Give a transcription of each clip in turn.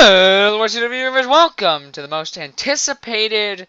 Hello, R.C.W viewers. Welcome to the most anticipated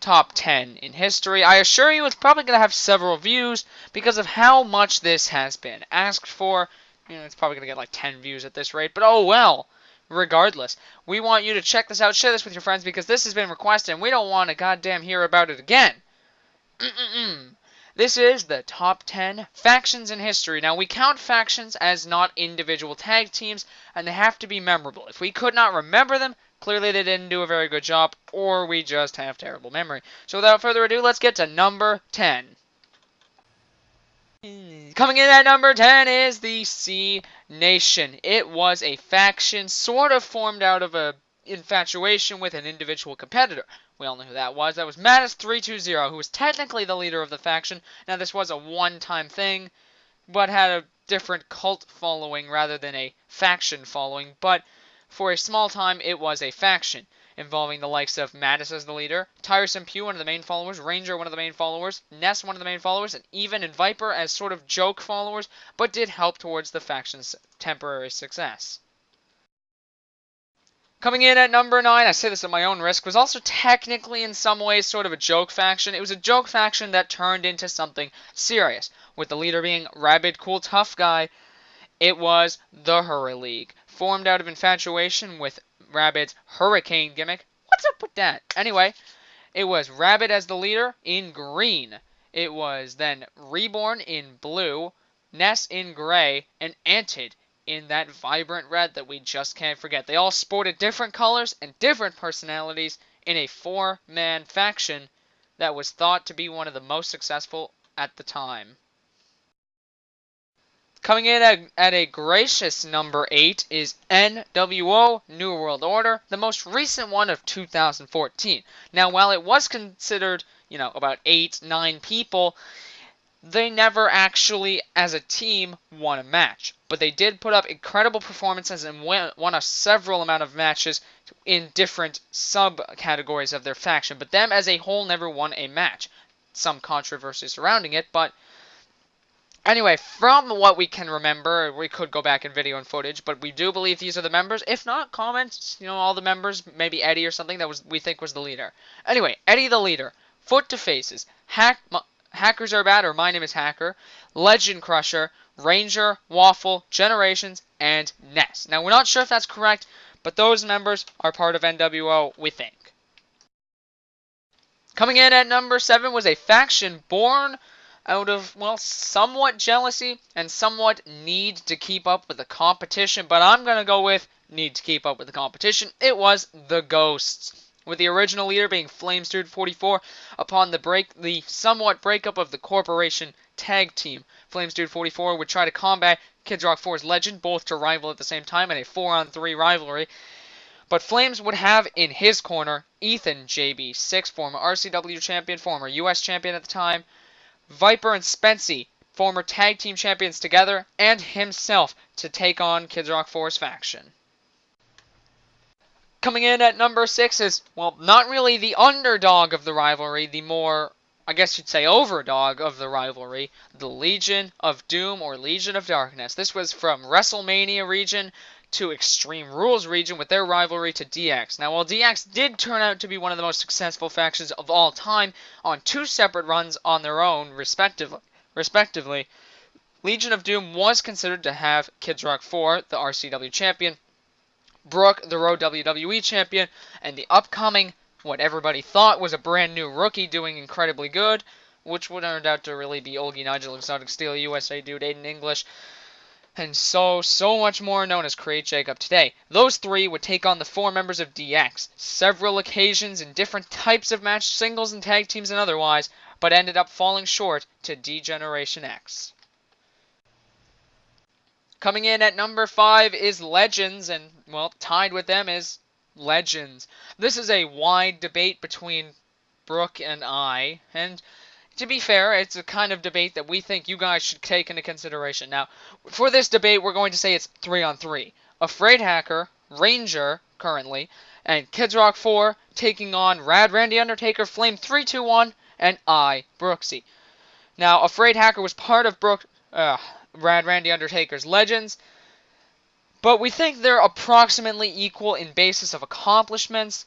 top 10 in history. I assure you it's probably going to have several views because of how much this has been asked for. You know, it's probably going to get like 10 views at this rate, but oh well. Regardless, we want you to check this out, share this with your friends because this has been requested and we don't want to goddamn hear about it again. This is the top 10 factions in history. Now, we count factions as not individual tag teams, and they have to be memorable. If we could not remember them, clearly they didn't do a very good job, or we just have terrible memory. So without further ado, let's get to number 10. Coming in at number 10 is the C Nation. It was a faction sort of formed out of a infatuation with an individual competitor. We all know who that was. That was Mattis320, who was technically the leader of the faction. Now, this was a one-time thing, but had a different cult following rather than a faction following. But for a small time, it was a faction, involving the likes of Mattis as the leader, Tiresome Pew, one of the main followers, Ranger, one of the main followers, Ness, one of the main followers, and even and Viper as sort of joke followers, but did help towards the faction's temporary success. Coming in at number 9, I say this at my own risk, was also technically in some ways sort of a joke faction. It was a joke faction that turned into something serious, with the leader being Rabid Cool Tough Guy. It was the Hurry League, formed out of infatuation with Rabid's Hurricane gimmick. What's up with that? Anyway, it was Rabid as the leader in green. It was then Reborn in blue, Ness in gray, and Antid in that vibrant red that we just can't forget. They all sported different colors and different personalities in a 4-man faction that was thought to be one of the most successful at the time. Coming in at a gracious number 8 is NWO, New World Order, the most recent one of 2014. Now, while it was considered, about 8-9 people, they never actually, as a team, won a match. But they did put up incredible performances and won a several amount of matches in different subcategories of their faction. But them as a whole never won a match. Some controversy surrounding it, but anyway, from what we can remember, we could go back in video and footage, but we do believe these are the members. If not, comment, all the members, maybe Eddie or something that we think was the leader. Anyway, Eddie the leader, Foot to Faces, Hackers Are Bad, or My Name is Hacker, Legend Crusher, Ranger, Waffle, Generations, and Ness. Now, we're not sure if that's correct, but those members are part of NWO, we think. Coming in at number 7 was a faction born out of, somewhat jealousy and somewhat need to keep up with the competition, but I'm going to go with need to keep up with the competition. It was the Ghosts, with the original leader being Flamesdude44. Upon the somewhat breakup of the Corporation tag team, Flamesdude44 would try to combat Kid Rock 4's Legend, both to rival at the same time in a 4-on-3 rivalry. But Flames would have in his corner Ethan JB6, former R.C.W. champion, former U.S. champion at the time, Viper and Spency, former tag team champions together, and himself to take on Kid Rock 4's faction. Coming in at number 6 is, not really the underdog of the rivalry, the more, I guess you'd say, overdog of the rivalry, the Legion of Doom or Legion of Darkness. This was from WrestleMania region to Extreme Rules region with their rivalry to DX. Now, while DX did turn out to be one of the most successful factions of all time on 2 separate runs on their own, respectively, Legion of Doom was considered to have Kid Rock 4, the RCW champion, Brooke, the Road WWE champion, and the upcoming, what everybody thought was a brand new rookie doing incredibly good, which would turn out to really be Olgie Nigel, Exotic Steel, USA Dude, Aiden English, and so much more, known as Create Jacob today. Those 3 would take on the 4 members of DX, several occasions in different types of match, singles and tag teams and otherwise, but ended up falling short to D-Generation X. Coming in at number 5 is Legends, and, tied with them is Legends. This is a wide debate between Brooke and I, and to be fair, it's a kind of debate that we think you guys should take into consideration. Now, for this debate, we're going to say it's 3-on-3. Afraid Hacker, Ranger, currently, and Kids Rock 4 taking on Rad Randy Undertaker, Flame 321, and I, Brooksy. Now, Afraid Hacker was part of Rad Randy Undertaker's Legends, But we think they're approximately equal in basis of accomplishments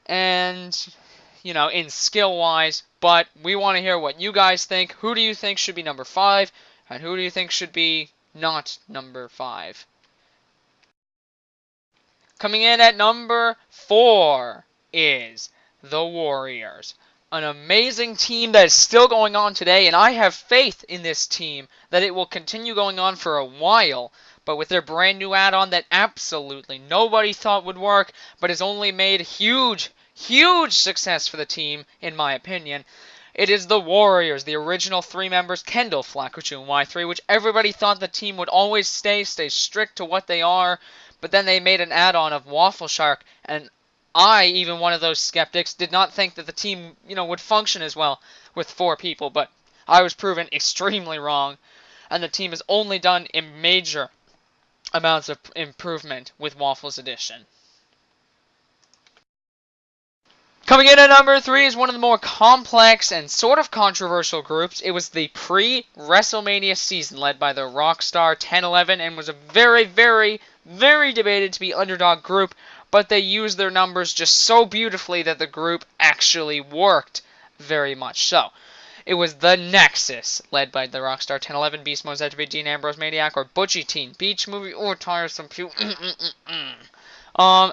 and, you know, in skill-wise. But we want to hear what you guys think. Who do you think should be number 5? And who do you think should be not number 5? Coming in at number 4 is the Warriors. An amazing team that is still going on today, and I have faith in this team that it will continue going on for a while. But with their brand new add-on that absolutely nobody thought would work, but has only made huge success for the team, in my opinion. It is the Warriors, the original 3 members, Kendall, Flakuchu, and Y3, which everybody thought the team would always stay strict to what they are. But then they made an add-on of Waffle Shark, and I, even one of those skeptics, did not think that the team, would function as well with 4 people, but I was proven extremely wrong, and the team has only done major amounts of improvement with Waffle's addition. Coming in at number 3 is one of the more complex and sort of controversial groups. It was the pre-WrestleMania season led by the Rockstar 1011 and was a very debated to be underdog group, but they used their numbers just so beautifully that the group actually worked very much so. It was the Nexus, led by the Rockstar 1011, Beast Mode, Activate, Dean Ambrose, Maniac, or Butchie Teen, Beach Movie, or Tiresome Pew.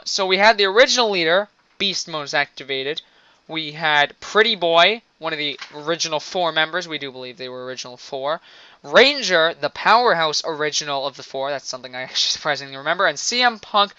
So we had the original leader, Beast Mode's activated. We had Pretty Boy, one of the original 4 members. We do believe they were original 4. Ranger, the powerhouse original of the 4. That's something I actually surprisingly remember. And CM Punk,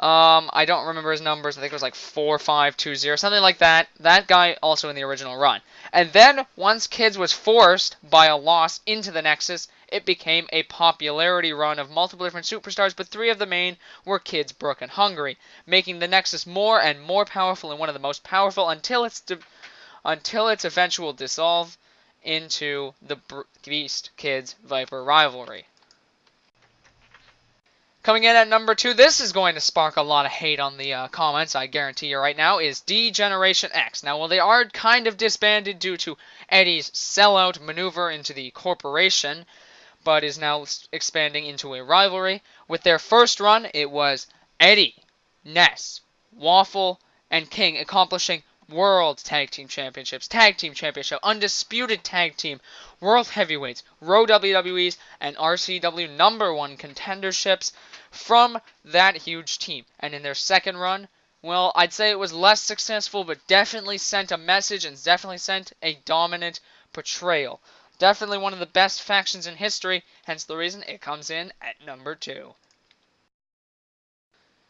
I don't remember his numbers. I think it was like 4520, something like that. That guy also in the original run. And then, once Kids was forced by a loss into the Nexus, it became a popularity run of multiple different superstars, but 3 of the main were Kids, Brooke, and Hungary, making the Nexus more and more powerful and one of the most powerful until its eventual dissolve into the Beast Kids Viper rivalry. Coming in at number 2, this is going to spark a lot of hate on the comments, I guarantee you right now, is D-Generation X. Now, while they are kind of disbanded due to Eddie's sellout maneuver into the corporation, but is now expanding into a rivalry, with their first run, it was Eddie, Ness, Waffle, and King accomplishing World Tag Team Championships, Tag Team Championship, Undisputed Tag Team, World Heavyweights, Raw WWEs, and R.C.W. #1 contenderships from that huge team. And in their second run, well, I'd say it was less successful, but definitely sent a message and definitely sent a dominant portrayal. Definitely one of the best factions in history, hence the reason it comes in at number 2.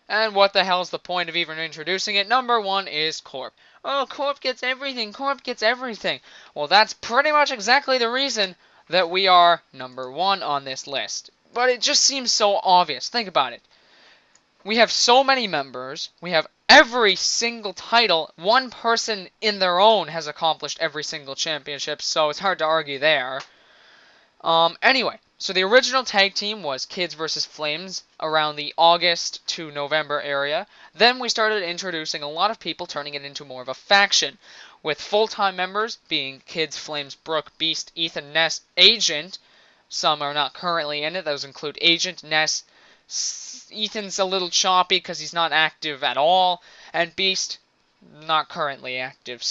And what the hell is the point of even introducing it? Number 1 is Corp. Oh, Corp gets everything. Corp gets everything. Well, that's pretty much exactly the reason that we are number 1 on this list. But it just seems so obvious. Think about it. We have so many members. We have every single title. One person in their own has accomplished every single championship, so it's hard to argue there. Anyway. So the original tag team was Kids vs. Flames around the August to November area. Then we started introducing a lot of people, turning it into more of a faction, with full-time members being Kids, Flames, Brooke, Beast, Ethan, Ness, Agent. Some are not currently in it. Those include Agent, Ness. Ethan's a little choppy because he's not active at all. And Beast, not currently active.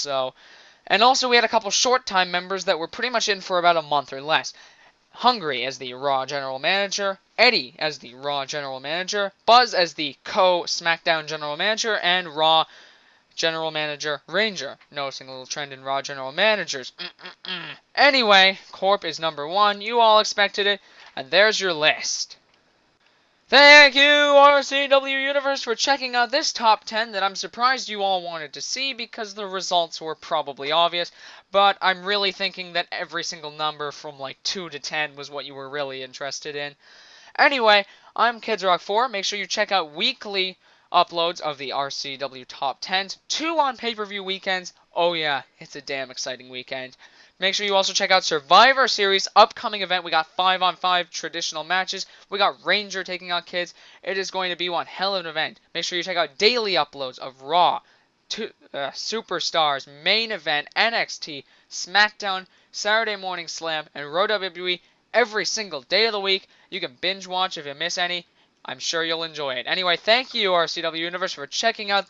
And also we had a couple short-time members that were pretty much in for about a month or less. Hungry as the Raw General Manager, Eddie as the Raw General Manager, Buzz as the Co-SmackDown General Manager, and Raw General Manager Ranger. Noticing a little trend in Raw General Managers. Anyway, Corp is number 1. You all expected it, and there's your list. Thank you, R.C.W. Universe, for checking out this top 10 that I'm surprised you all wanted to see because the results were probably obvious, but I'm really thinking that every single number from like 2 to 10 was what you were really interested in. Anyway, I'm KidsRock4. Make sure you check out weekly uploads of the R.C.W. top 10s, 2 on pay-per-view weekends. Oh yeah, it's a damn exciting weekend. Make sure you also check out Survivor Series upcoming event. We got 5-on-5 traditional matches. We got Ranger taking on Kids. It is going to be one hell of an event. Make sure you check out daily uploads of Raw, Superstars, Main Event, NXT, SmackDown, Saturday Morning Slam, and Raw WWE every single day of the week. You can binge watch if you miss any. I'm sure you'll enjoy it. Anyway, thank you, R.C.W. Universe, for checking out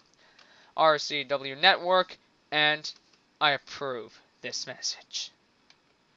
R.C.W. Network, and I approve this message.